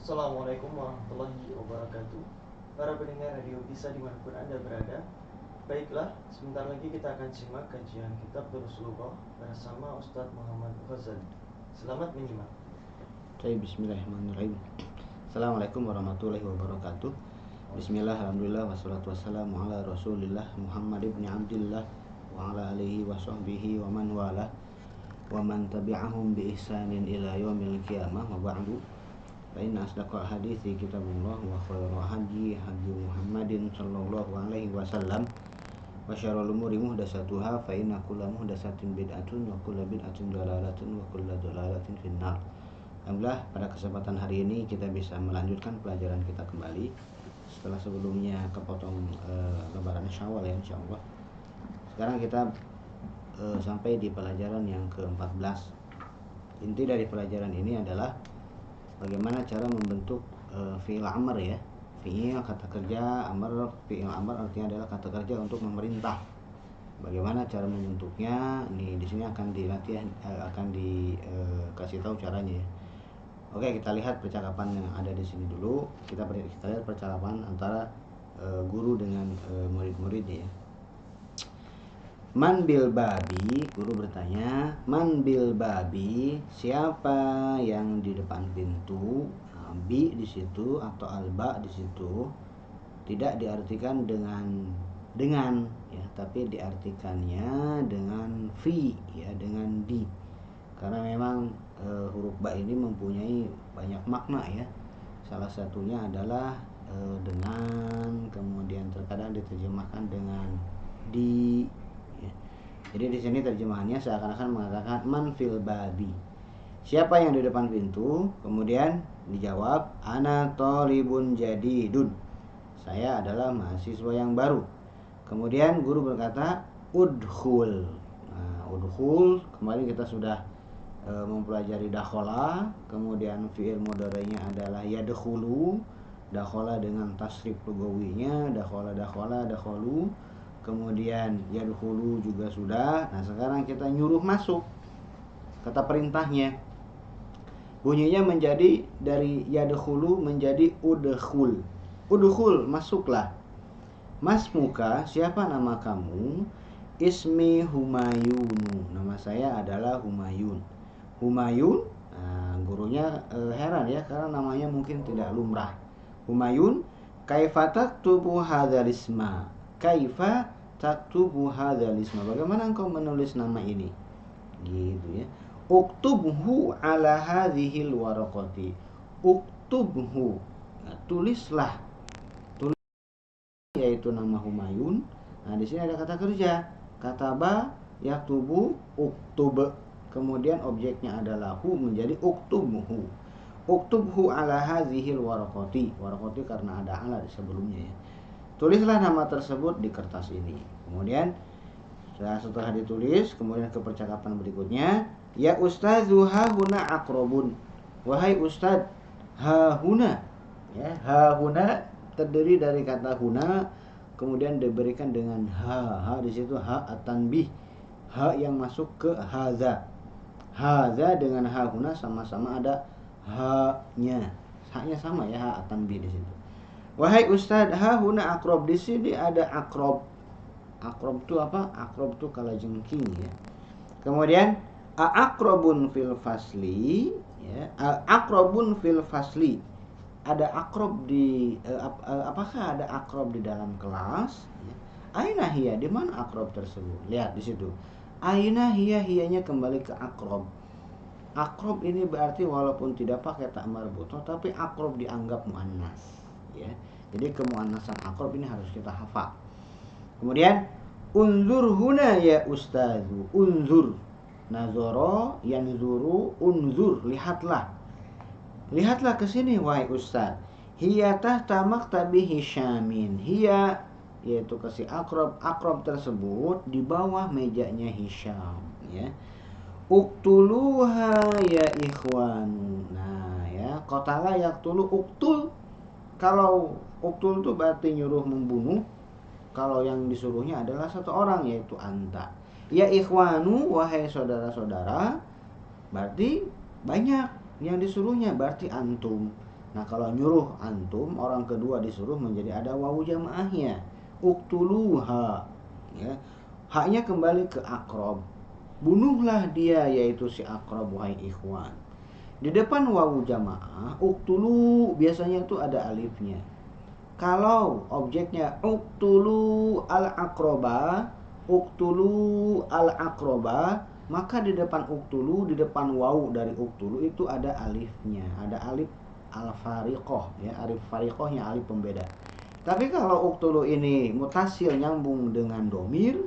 Assalamualaikum warahmatullahi wabarakatuh. Para pendengar radio bisa dimanapun Anda berada. Baiklah, sebentar lagi kita akan simak kajian kitab Durus Lughah bersama Ustadz Muhammad Ghazali. Selamat menyimak. Bismillahirrahmanirrahim. Assalamualaikum warahmatullahi wabarakatuh. Bismillah, alhamdulillah, wassalatu wassalamu ala rasulillah Muhammad ibn Abdillah wa ala alihi wa sahbihi wa man wala wa man tabi'ahum bi ihsanin ila yaumil qiyamah wa ba'du. Fa inna asdaqal hadithi kitabullah wa khairal hadi Muhammadin sallallahu alaihi wasallam wa syarrul umuri muhdatsatuha fa inna kulla muhdatsatin bid'atun wa kulla bid'atin dalalatun wa kulla dalalatin finnar. Alhamdulillah, pada kesempatan hari ini kita bisa melanjutkan pelajaran kita kembali setelah sebelumnya kepotong lebaran Syawal ya, insyaallah. Sekarang kita sampai di pelajaran yang ke-14. Inti dari pelajaran ini adalah bagaimana cara membentuk fi'il amr ya. Fi'il kata kerja, amr, fi'il amr artinya adalah kata kerja untuk memerintah. Bagaimana cara membentuknya? Ini di sini akan dilatih, akan dikasih tahu caranya ya. Oke, kita lihat percakapan yang ada di sini dulu. Kita lihat percakapan antara guru dengan murid-muridnya ya. Man bil babi, guru bertanya, man bil babi, siapa yang di depan pintu? Nah, bi di situ atau alba di situ tidak diartikan dengan ya, tapi diartikannya dengan fi ya, dengan di. Karena memang huruf ba ini mempunyai banyak makna ya. Salah satunya adalah dengan, kemudian terkadang diterjemahkan dengan di. Ya. Jadi di sini terjemahannya seakan-akan mengatakan man fil babi. Siapa yang di depan pintu? Kemudian dijawab ana thalibun jadidun. Saya adalah mahasiswa yang baru. Kemudian guru berkata udkhul. Nah, udkhul kemarin kita sudah mempelajari dakhala, kemudian fi'il mudhari'nya adalah yadkhulu, dakhala dengan tasrif lugawinya, dakhalu, kemudian yadkhulu juga sudah. Nah, sekarang kita nyuruh masuk. Kata perintahnya bunyinya menjadi dari yadkhulu menjadi udkhul. Udkhul, masuklah. Masmuka, siapa nama kamu? Ismi Humayun. Nama saya adalah Humayun. Humayun, nah, gurunya heran ya karena namanya mungkin tidak lumrah. Humayun, kaifa taktubu hadzal isma? Kaifa taktubu hadzal isma? Bagaimana engkau menulis nama ini? Gitu ya. Uktubhu ala hadhil waraqati. Uktubhu, nah, tulislah. Yaitu nama Humayun. Nah, di sini ada kata kerja. Kataba, yaktubu, uktub. Kemudian objeknya adalah hu menjadi uktubhu. Uktubhu ala hazihil waraqati. Waraqati karena ada ala di sebelumnya ya. Tulislah nama tersebut di kertas ini. Kemudian setelah ditulis, kemudian ke percakapan berikutnya, ya ustadzu hahuna akrobun. Wahai ustadz, hahuna ya, hahuna terdiri dari kata huna, kemudian diberikan dengan ha di situ ha at-tanbih, ha yang masuk ke haza. Haza dengan ha huna sama-sama ada ha-nya. Ha-nya sama ya, ha at-tanbih di situ. Wahai ustaz, ha huna akrob, di sini ada akrob. Akrob itu apa? Akrob itu kalajengking ya. Kemudian akrobun fil fasli ya, akrobun fil fasli. Ada akrob di apakah ada akrob di dalam kelas? Aina hiya, di mana akrob tersebut? Lihat di situ. Aina hiya, hiyanya kembali ke akrob. Akrob ini berarti walaupun tidak pakai tak marbutoh, tapi akrob dianggap muannas. Ya, jadi kemuannasan akrob ini harus kita hafal. Kemudian unzur huna ya ustazu. Unzur, nazoro, yanzuru, unzur, lihatlah. Lihatlah ke sini wahai ustaz. Hiya tahta maktabi Hisyamin. Hiya yaitu kasih akrob. Akrob tersebut di bawah mejanya Hisyam ya. Uktuluha ya ikhwanu. Nah ya, qatala yaqtulu, uktul. Kalau uktul itu berarti nyuruh membunuh. Kalau yang disuruhnya adalah satu orang yaitu anta. Ya ikhwanu, wahai saudara-saudara, berarti banyak yang disuruhnya, berarti antum. Nah, kalau nyuruh antum, orang kedua disuruh menjadi ada wawu jamaahnya. Uktuluha. Ya. Haknya kembali ke akrob. Bunuhlah dia, yaitu si akrob, wahai ikhwan. Di depan wawu jamaah, uktulu biasanya itu ada alifnya. Kalau objeknya uktulu al-akroba, maka di depan uktulu, di depan wawu dari uktulu itu ada alifnya, ada alif al-fariqoh, ya, alif fariqohnya, alif pembeda. Tapi kalau uktulu ini mutasil, nyambung dengan domir,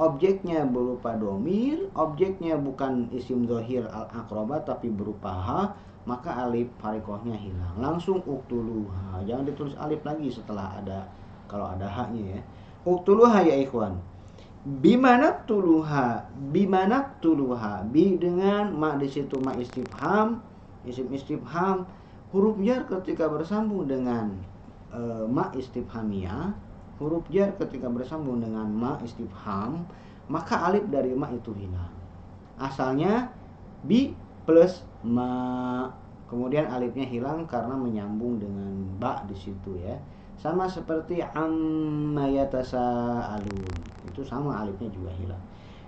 objeknya berupa domir, objeknya bukan isim zohir al-akroba tapi berupa ha, maka alif fariqohnya hilang, langsung uktuluha. Jangan ditulis alif lagi setelah ada, kalau ada haknya ya. Uktuluha ya ikhwan. Bimanak tuluha, bi dengan ma di situ ma istifham, isim istifham. Huruf jar ketika bersambung dengan ma istifhamiyah, huruf jar ketika bersambung dengan ma istifham, maka alif dari ma itu hilang. Asalnya bi plus ma, kemudian alifnya hilang karena menyambung dengan ba di situ ya. Sama seperti amma yatasaalun, itu sama, alifnya juga hilang.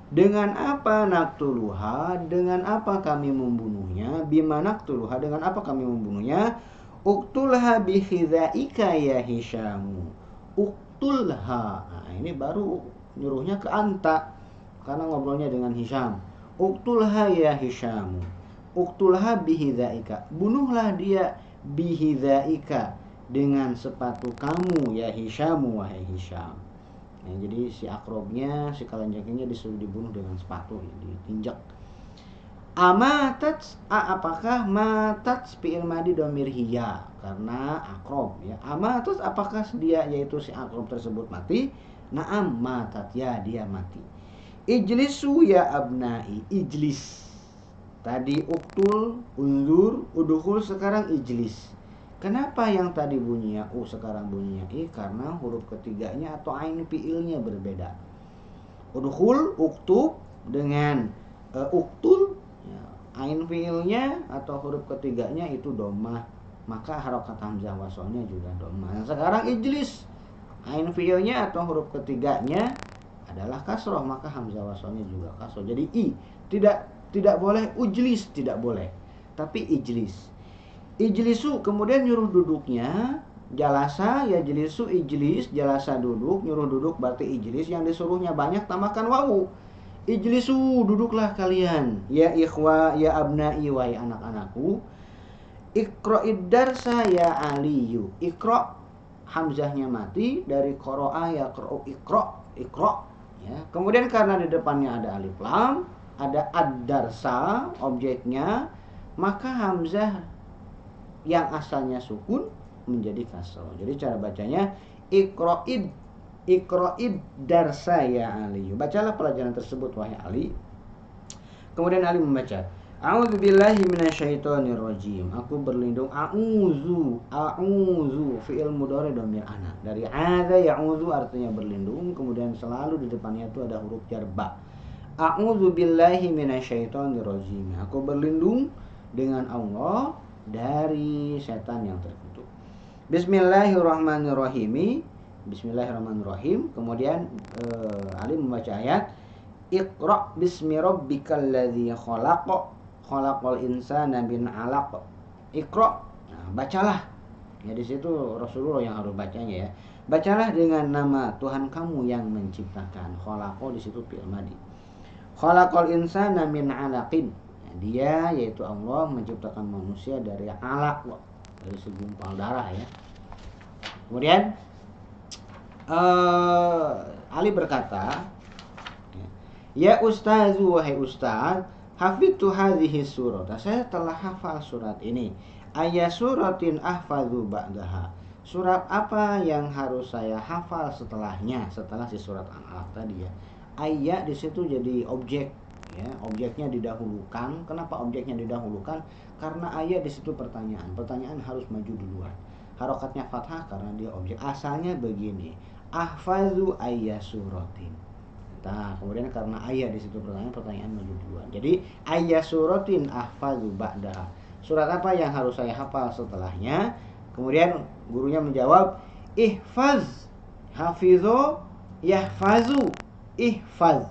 Dengan apa naktuluha? Dengan apa kami membunuhnya? Bima naktuluha, dengan apa kami membunuhnya? Uktulha bihidzaika ya Hisyamu. Uktulha. Nah, ini baru nyuruhnya ke anta karena ngobrolnya dengan Hisyam. Uktulha ya Hisyamu. Uktulha bihidzaika. Bunuhlah dia bihidzaika, dengan sepatu kamu ya Hisyamu, wahai Hisyam. Ya, jadi si akrobnya, si kalanjangkingnya disuruh dibunuh dengan sepatu, ya, ditinjak. Amatat, apakah matat fi'il madi domir hiya, karena akrob ya. Amatat, apakah dia, yaitu si akrob tersebut mati? Naam matat, ya dia mati. Ijlisu ya abnai, ijlis. Tadi uktul, unzur, udukhul, sekarang ijlis. Kenapa yang tadi bunyinya u sekarang bunyinya i? Karena huruf ketiganya atau ain fiilnya berbeda. Udkhul, uktub dengan uktul, ya, ain fiilnya atau huruf ketiganya itu dhammah, maka harokat hamzah wasolnya juga dhammah. Nah, sekarang ijlis, ain fiilnya atau huruf ketiganya adalah kasroh, maka hamzah wasolnya juga kasroh. Jadi i tidak boleh ujlis, tidak boleh, tapi ijlis. Ijlisu, kemudian nyuruh duduknya, jalasa ya jelisu, ijlis, jalasa duduk, nyuruh duduk berarti ijlis, yang disuruhnya banyak tambahkan wawu. Ijlisu, duduklah kalian, ya ikhwa, ya abnai, wahai anak-anakku. Iqra'id darsa ya aliyu. Iqra', hamzahnya mati, dari qara'a ya qra'u, iqra', ya. Kemudian karena di depannya ada alif lam, ada ad-darsa objeknya, maka hamzah yang asalnya sukun menjadi kasroh. Jadi cara bacanya iqra'id darsa ya Ali. Bacalah pelajaran tersebut wahai Ali. Kemudian Ali membaca, A'udzubillahi minasyaitonirrajim. Aku berlindung, a'udzu fi'il mudhari dhamir ana. Dari adza ya'udzu artinya berlindung, kemudian selalu di depannya itu ada huruf jar ba. A'udzubillahi minasyaitonirrajim. Aku berlindung dengan Allah dari setan yang terkutuk. Bismillahirrahmanirrahim. Bismillahirrahmanirrahim. Kemudian Ali membaca ayat Iqra' bismi rabbikal ladzi khalaq, khalaqal insana min 'alaq. Iqra'. Nah, bacalah. Ya, di situ Rasulullah yang harus bacanya ya. Bacalah dengan nama Tuhan kamu yang menciptakan. Khalaqo di situ fi'il madi. Khalaqal insana min 'alaqin. Dia yaitu Allah menciptakan manusia dari alaq, dari segumpal darah ya. Kemudian Ali berkata, ya ustazu, wahai ustaz, hafidtu hadhihi surat. Saya telah hafal surat ini. Ayat suratin ahfadzu ba'daha. Surat apa yang harus saya hafal setelahnya, setelah si surat Al-Alaq tadi ya. Ayat di situ jadi objek. Ya, objeknya didahulukan. Kenapa objeknya didahulukan? Karena ayat di situ pertanyaan. Pertanyaan harus maju duluan. Harokatnya fathah karena dia objek. Asalnya begini, ahfazu ayat suratin. Nah, kemudian karena ayat di situ pertanyaan maju duluan. Jadi ayat suratin ahfazu ba'daha. surat apa yang harus saya hafal setelahnya? Kemudian gurunya menjawab, ihfaz, hafizo, yahfazu, ihfaz.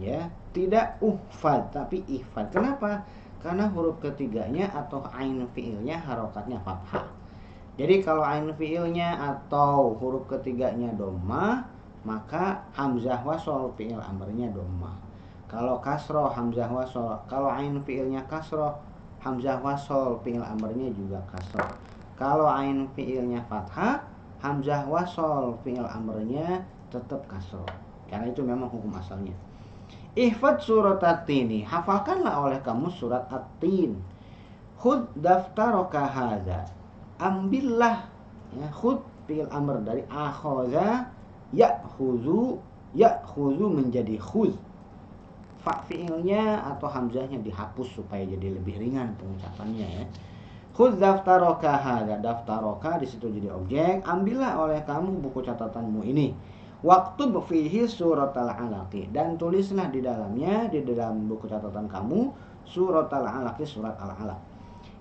Ya, tidak uhfaz tapi ihfaz. Kenapa? Karena huruf ketiganya atau ain fiilnya harokatnya fathah. Jadi kalau ain fiilnya atau huruf ketiganya dhammah, maka hamzah wasol fiil amrnya dhammah. Kalau kasroh hamzah wasol, kalau ain fiilnya kasroh, hamzah wasol fiil amrnya juga kasroh. Kalau ain fiilnya fathah, hamzah wasol fiil amrnya tetap kasroh. Karena itu memang hukum asalnya. Ihfad surat at-tini, hafalkanlah oleh kamu surat at-tin. Khud daftaraka hadza, ambillah, ya, khud fi'il amr dari akhaza, ya'khuzu menjadi khuz. Fa fi'ilnya atau hamzahnya dihapus supaya jadi lebih ringan pengucapannya, ya. Khud daftaraka hadza, daftaraka di situ jadi objek, ambillah oleh kamu buku catatanmu ini. Waktu fihi surat al-alaqi, dan tulislah di dalamnya, di dalam buku catatan kamu, surat al-alaqi, surat al-alaq.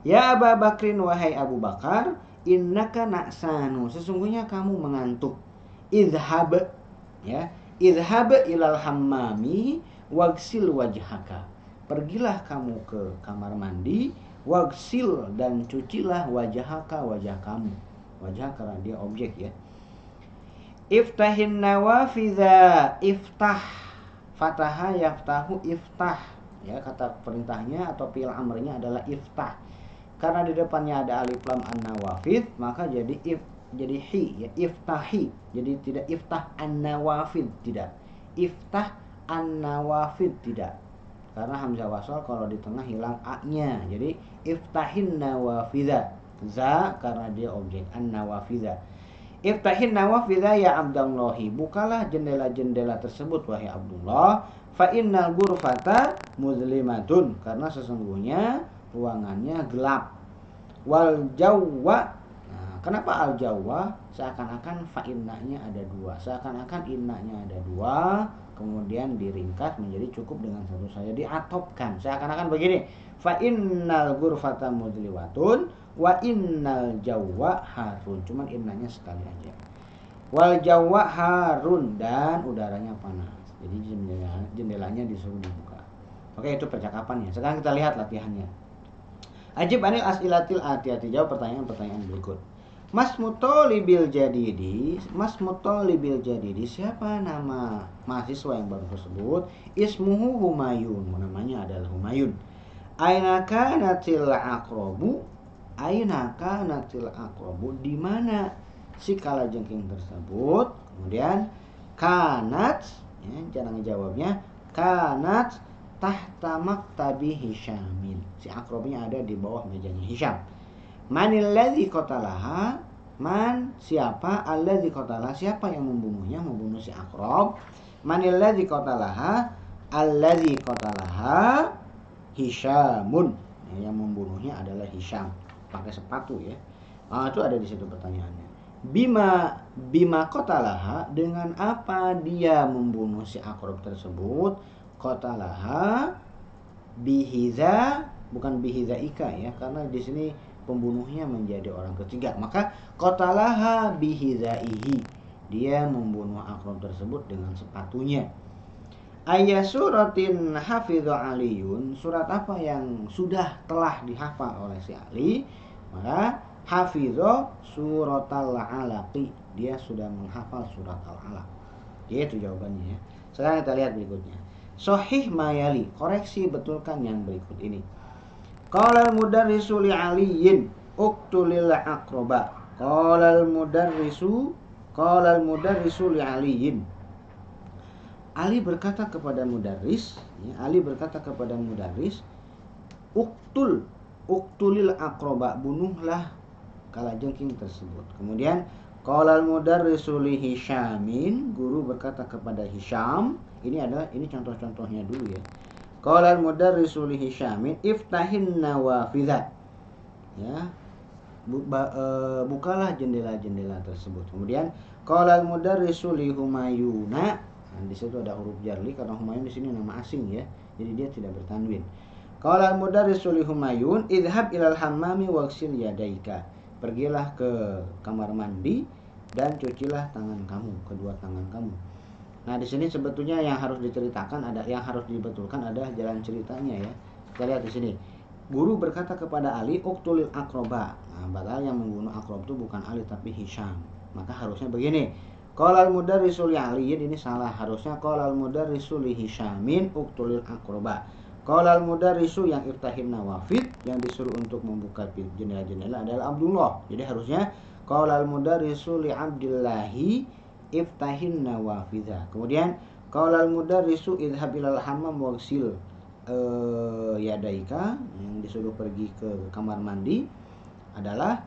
Ya Abu Bakrin, wahai Abu Bakar, innaka na'sanu, sesungguhnya kamu mengantuk. Idhab, ya, idhab ilal hammami wagsil wajhaka, pergilah kamu ke kamar mandi, wagsil, dan cucilah wajhaka, wajah kamu. Wajah karena dia objek, ya. Iftahin nawafidha, iftah, fataha yaftahu, iftah, ya, kata perintahnya atau fi'il amrnya adalah iftah. Karena di depannya ada alif lam an-nawafid, maka jadi jadi hi, ya, iftahi. Jadi tidak iftah an-nawafid, tidak. Iftah an-nawafid, tidak. Karena hamzah wasal kalau di tengah hilang a-nya. Jadi iftahin nawafidha, za karena dia objek, an-nawafidha. Iftahin nawafidha ya Abdullahi, bukalah jendela-jendela tersebut wahai Abdullah. Fa innal ghurfata muzlimatun, karena sesungguhnya ruangannya gelap. Wal jawwa, nah, kenapa al jawwa? Seakan-akan fa innanya ada dua, seakan-akan innanya ada dua, kemudian diringkas menjadi cukup dengan satu saja, diatopkan. Seakan-akan begini, fa innal ghurfata muzlimatun wa innal jawwa harun, cuman innanya sekali aja. Wal jawwa harun, dan udaranya panas. Jadi jendelanya disuruh dibuka. Oke, itu percakapannya. Sekarang kita lihat latihannya. Ajib anil as'ilatil atiyati, jawab pertanyaan-pertanyaan berikut. Mas Mutolibil Jadidi, Mas Mutolibil Jadidi, siapa nama mahasiswa yang baru tersebut? Ismuhu Humayun, namanya adalah Humayun. Aina kanatil aqrabu, aina kanatil aqrabu, di mana si kalajengking tersebut? Kemudian kanat, ya, cara ngejawabnya kanat tahta maktabi Hisyamin, si akrobnya ada di bawah mejanya Hisyam. Manilladzi qatalaha, man siapa, alladzi qatalaha siapa yang membunuhnya, membunuh si akrob. Manilladzi qatalaha, alladzi qatalaha Hisyamun, ya, yang membunuhnya adalah Hisyam. Pakai sepatu, ya. Itu ada di situ pertanyaannya. Bima qatalaha, dengan apa dia membunuh si akrob tersebut? Qatalaha bihiza, bukan bihizaika, ya, karena di sini pembunuhnya menjadi orang ketiga. Maka qatalaha bihizaihi, dia membunuh akrob tersebut dengan sepatunya. Ayat suratin hafidhu aliyun, surat apa yang telah dihafal oleh si Ali? Maka hafidhu surat al-alaqi, dia sudah menghafal surat al-alaq. Itu jawabannya, ya. Sekarang kita lihat berikutnya. Sahih mayali, koreksi betulkan yang berikut ini. Qala al-mudarrisu li aliyin uqtulil aqraba. Qala al-mudarrisu li aliyin. Ali berkata kepada mudarris, ya, Ali berkata kepada mudarris, uktulil akroba, bunuhlah kalajengking tersebut. Kemudian qala al-mudarrisu li Hisyamin, guru berkata kepada Hisyam. Ini contoh-contohnya dulu, ya. Qala al-mudarrisu li Hisyamin iftahin nawafidha, ya, bukalah jendela-jendela tersebut. Kemudian qala al-mudarrisu li Humayuna, di situ ada huruf jarli karena Humayun di sini nama asing, ya. Jadi dia tidak bertanwin. Qala al-mudarrisu li Humayun, idhab ilal hammami waghsil yadaika. Pergilah ke kamar mandi dan cucilah tangan kamu, kedua tangan kamu. Nah, di sini sebetulnya yang harus diceritakan ada, yang harus dibetulkan ada jalan ceritanya ya. Kita lihat di sini. Guru berkata kepada Ali, uqtulil akroba. Nah, padahal yang membunuh akrob itu bukan Ali tapi Hisham. Maka harusnya begini. Qala al-mudarrisu li Aliyin, ini salah. Harusnya qala al-mudarrisu li Hishamin uqtulil akroba. Qala al-mudarrisu yang iftahin nawafid, yang disuruh untuk membuka jendela-jendela adalah Abdullah. Jadi harusnya qala al-mudarrisu li Abdillahi iftahin nawafidha. Kemudian qala al-mudarrisu idhhab ilal hammam waghsil yadaika, yang disuruh pergi ke kamar mandi adalah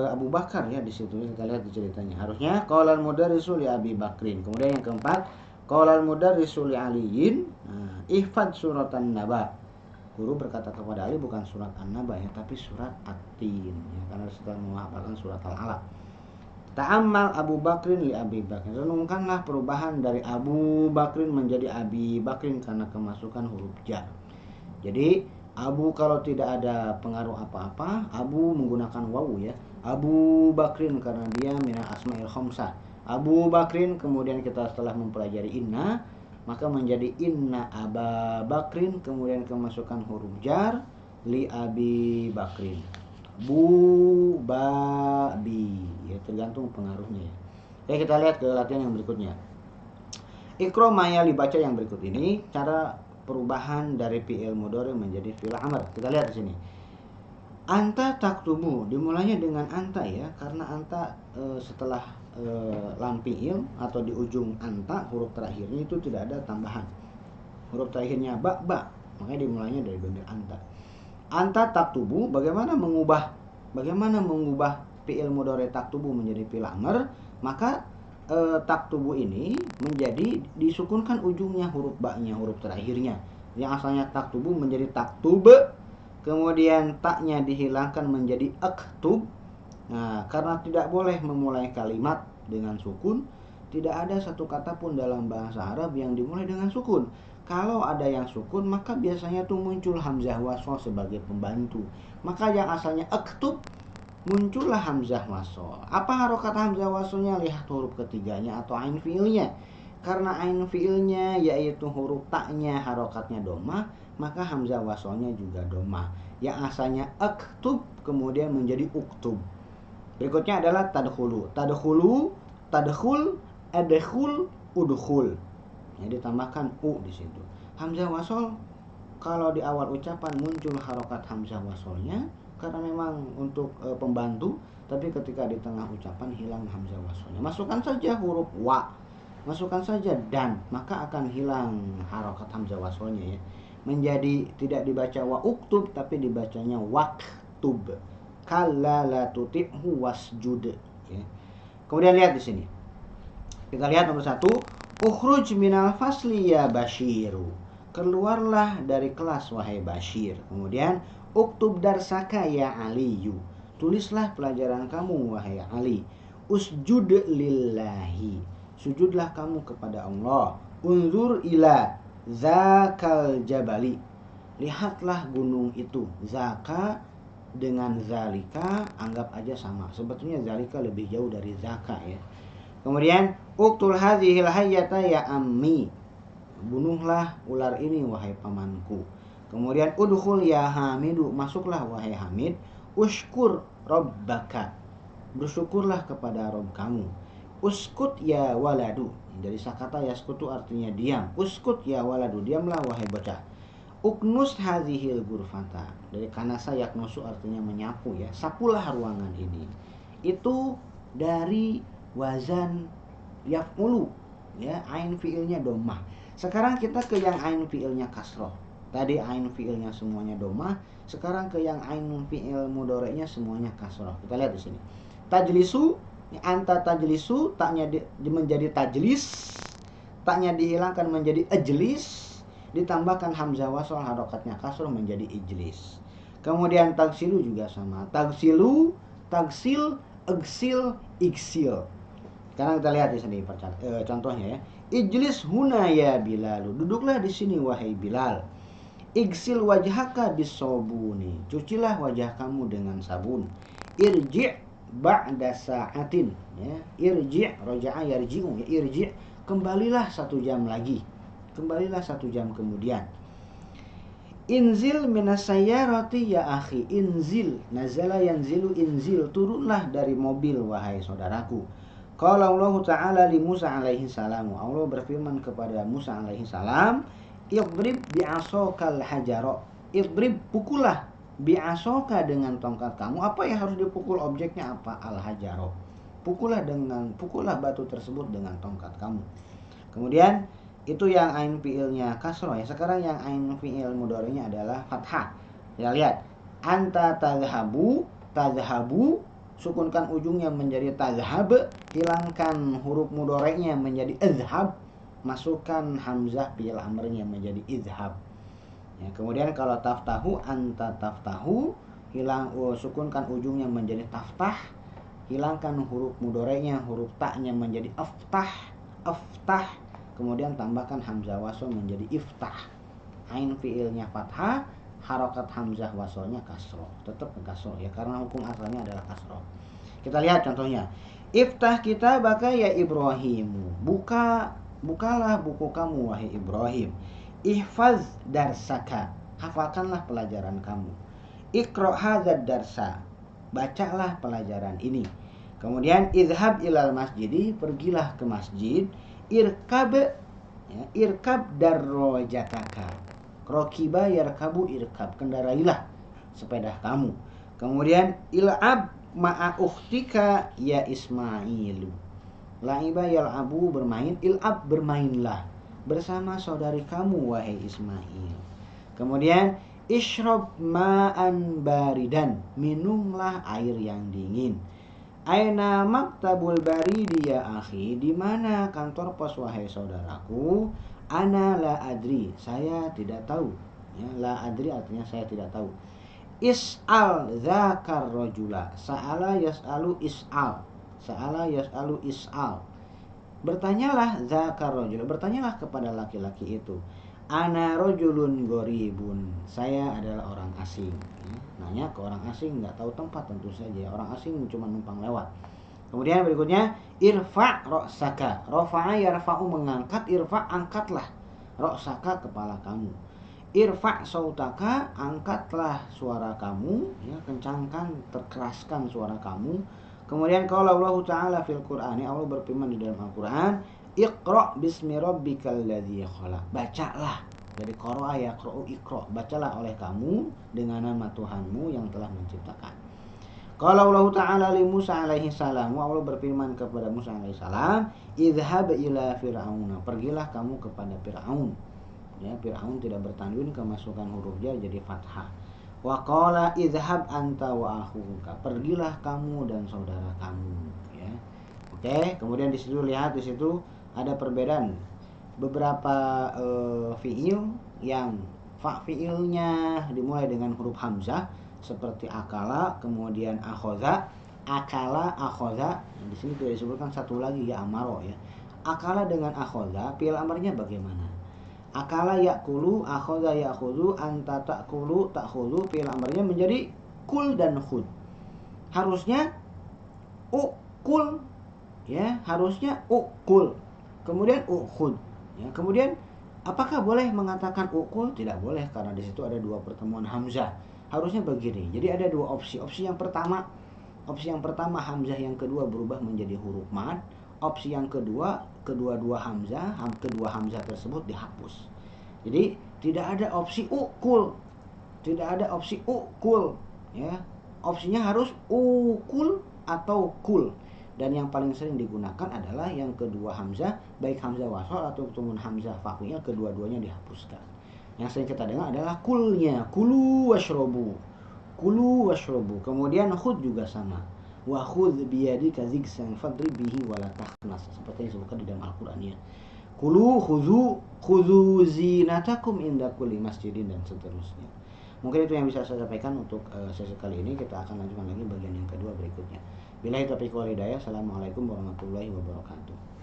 Abu Bakar ya. Di situ kita lihat di ceritanya. Harusnya qala al-mudarrisu li Abi Bakrin. Kemudian yang keempat, qala al-mudarrisu li Aliyin, ihfad suratan Naba. Guru berkata kepada Ali bukan surat An-Naba ya, tapi surat At-Tin ya, karena setelah menghafalkan surat Al-Alaq. Ta'ammal Abu Bakrin li Abi Bakrin. Renungkanlah perubahan dari Abu Bakrin menjadi Abi Bakrin karena kemasukan huruf jar. Jadi Abu kalau tidak ada pengaruh apa-apa, Abu menggunakan wawu ya. Abu Bakrin karena dia minal asma'il khamsah. Abu Bakrin, kemudian kita setelah mempelajari inna, maka menjadi inna Aba Bakrin, kemudian kemasukan huruf jar li Abi Bakrin. Bu, ba, bi ya, tergantung pengaruhnya ya. Oke, kita lihat ke latihan yang berikutnya. Iqra maya dibaca yang berikut ini, cara perubahan dari fi'il mudhari menjadi fi'il amr. Kita lihat di sini. Anta taktubu, dimulainya dengan anta ya, karena anta setelah lam fi'il atau di ujung anta huruf terakhirnya itu tidak ada tambahan. Huruf terakhirnya ba, makanya dimulainya dari dhamir anta. Anta taktubu, bagaimana mengubah fi'il mudhari taktubu menjadi fi'il amr? Maka taktubu ini menjadi disukunkan ujungnya huruf ba-nya, huruf terakhirnya. Yang asalnya taktubu menjadi taktub, kemudian taknya dihilangkan menjadi aktub. Nah, karena tidak boleh memulai kalimat dengan sukun, tidak ada satu kata pun dalam bahasa Arab yang dimulai dengan sukun. Kalau ada yang sukun, maka biasanya tuh muncul hamzah wasol sebagai pembantu. Maka yang asalnya aktub, muncullah hamzah wasol. Apa harokat hamzah wasolnya? Lihat huruf ketiganya atau ain fiilnya. Karena ain fiilnya yaitu huruf taknya harokatnya domah, maka hamzah wasolnya juga domah. Yang asalnya aktub kemudian menjadi uktub. Berikutnya adalah tadkhulu. Tadkhulu, tadkhul, adkhul, udkhul. Ya, ditambahkan u di situ. Hamzah wasol kalau di awal ucapan muncul harokat hamzah wasolnya karena memang untuk pembantu, tapi ketika di tengah ucapan hilang hamzah wasolnya. Masukkan saja huruf wa, masukkan saja dan, maka akan hilang harokat hamzah wasolnya ya. Menjadi tidak dibaca wa uktub tapi dibacanya waktub. Kalla la tuti'hu wasjud ya. Kemudian lihat di sini. Kita lihat nomor 1. Ukhruj minal fasli ya Bashiru. Keluarlah dari kelas wahai Bashir. Kemudian uktub darsaka ya Aliyu. Tulislah pelajaran kamu wahai Ali. Usjud lillahi. Sujudlah kamu kepada Allah. Unzur ila zakal jabali. Lihatlah gunung itu. Zaka dengan zalika anggap aja sama. Sebetulnya zalika lebih jauh dari zaka ya. Kemudian uktul hadhil hayyata ya ammi. Bunuhlah ular ini wahai pamanku. Kemudian udkhul ya Hamidu. Masuklah wahai Hamid. Ushkur rabbaka. Bersyukurlah kepada Rabb kamu. Uskut ya waladu. Dari sakata yaskutu artinya diam. Uskut ya waladu. Diamlah wahai bocah. Uknus hadhil ghurfata. Dari kanasa yaknusu artinya menyapu ya. Sapulah ruangan ini. Itu dari wazan yaf'ulu ya, ain fiilnya domah. Sekarang kita ke yang ain fiilnya kasroh. Tadi ain fiilnya semuanya domah, sekarang ke yang ain fiil mudhari'nya semuanya kasroh. Kita lihat di sini. Tajlisu, anta tajlisu, taknya menjadi tajlis, taknya dihilangkan menjadi ajlis, ditambahkan hamzah wasol harokatnya kasroh menjadi ijlis. Kemudian tagsilu juga sama. Tagsilu, tagsil, egsil, iksil. Sekarang kita lihat di sini contohnya ya. Ijlis huna ya Bilal. Duduklah di sini wahai Bilal. Igsil wajhaka bisobuni, cucilah wajah kamu dengan sabun. Irji' ba'da sa'atin, ya. Irji' roja'a yarji'u, ya. Irji' kembalilah 1 jam lagi, kembalilah 1 jam kemudian. Inzil minas sayyarati ya akhi, inzil, nazala yanzilu, inzil, turunlah dari mobil wahai saudaraku. Qala Allah Ta'ala li Musa alaihi salam, Allah berfirman kepada Musa alaihi salam, idrib bi'asokal hajaro, idrib, pukullah, bi'asoka dengan tongkat kamu. Apa yang harus dipukul, objeknya apa? Al hajaro, pukullah batu tersebut dengan tongkat kamu. Kemudian itu yang ain fiilnya kasroh, ya. Sekarang yang ain fiil mudhari'nya adalah fathah. Ya, lihat, anta tadhhabu, tadhhabu, sukunkan ujungnya menjadi tadhhab, hilangkan huruf mudhari'nya menjadi izhab, masukkan hamzah fi'il amrnya menjadi izhab. Ya, kemudian kalau taftahu, anta taftahu, sukunkan ujungnya menjadi taftah, hilangkan huruf mudhari'nya, huruf ta'nya menjadi aftah, aftah, kemudian tambahkan hamzah wasl menjadi iftah. Ain fi'ilnya fathah, harokat hamzah waslnya kasroh, tetap kasroh, ya, karena hukum asalnya adalah kasroh. Kita lihat contohnya. Iftah kitabaka ya Ibrahimu, bukalah buku kamu wahai Ibrahim. Ihfaz darsaka, hafalkanlah pelajaran kamu. Iqra hadzal darsa, bacalah pelajaran ini. Kemudian izhab ilal masjidi, pergilah ke masjid. Irkab, ya, irkab darrojataka, rokiba yarkabu irkab, kendarailah sepeda kamu. Kemudian il'ab ma'a ukhtika ya Ismailu, la'iba yal'abu, bermain, il'ab, bermainlah bersama saudari kamu wahai Ismail. Kemudian ishrab ma'an baridan, minumlah air yang dingin. Aina maktabul baridi ya akhi, di mana kantor pos wahai saudaraku? Ana la adri, saya tidak tahu, ya. La adri artinya saya tidak tahu. Is'al dzakar rajula, sa'ala yas'alu is'al, sa'ala yas'alu is'al, bertanyalah dzakar rajula, bertanyalah kepada laki-laki itu. Ana rajulun gharibun, saya adalah orang asing, ya. Nanya ke orang asing, nggak tahu tempat, tentu saja orang asing cuma numpang lewat. Kemudian berikutnya irfa' ra'saka, rafa'a yarfa'u, mengangkat, irfa' angkatlah, ra'saka kepala kamu. Irfa' sautaka, angkatlah suara kamu, ya, kencangkan, terkeraskan suara kamu. Kemudian kalau Allah Ta'ala fil Qur'an, Allah berfirman di dalam Al-Qur'an, Iqra' bismi rabbikal ladzi khalaq, bacalah, dari qara'a yaqra'u iqra', bacalah oleh kamu dengan nama Tuhanmu yang telah menciptakan. Kalau Allah Ta'ala li Musa alaihi salam, Allah berfirman kepada Musa alaihi salam, idhhab ila fir'auna, pergilah kamu kepada Fir'aun. Ya, Fir'aun tidak bertanwin, kemasukan huruf jar jadi fathah. Wa qala idhhab anta wa akhuka, pergilah kamu dan saudara kamu, ya. Oke, kemudian di situ lihat, di situ ada perbedaan beberapa fiil yang fa fiilnya dimulai dengan huruf hamzah seperti akala, kemudian akhoza, akala, akhoza. Di sini tidak disebutkan satu lagi, ya amaro, ya. Akala dengan akhoza, fiil amarnya bagaimana? Akala yakulu, akhoza yakhudhu, anta ta'kulu, ta'khudhu, fiil amarnya menjadi kul dan khud. Harusnya ukul, ya, harusnya ukul. Kemudian ukhud, ya. Kemudian apakah boleh mengatakan ukul? Tidak boleh, karena di situ ada 2 pertemuan hamzah. Harusnya begini. Jadi ada 2 opsi. Opsi yang pertama hamzah, yang kedua berubah menjadi huruf mad. Opsi yang kedua hamzah, kedua hamzah tersebut dihapus. Jadi tidak ada opsi ukul. Tidak ada opsi ukul, ya. Opsinya harus ukul atau kul. Dan yang paling sering digunakan adalah yang kedua hamzah, baik hamzah wasl atau tumun hamzah fa'il, kedua-duanya dihapuskan. Yang sering kita dengar adalah kulnya, kulu washrobu, kulu washrobu. Kemudian khud juga sama, wa khudh biyadika zigsan fadrib bihi wala takhnas, seperti yang disebutkan di dalam Al-Qur'an, ya. Kulu khudhu zinatakum inda kulli masjidin, dan seterusnya. Mungkin itu yang bisa saya sampaikan untuk sesi kali ini. Kita akan lanjutkan lagi bagian yang kedua berikutnya. Billahi taufiq wal hidayah. Assalamualaikum warahmatullahi wabarakatuh.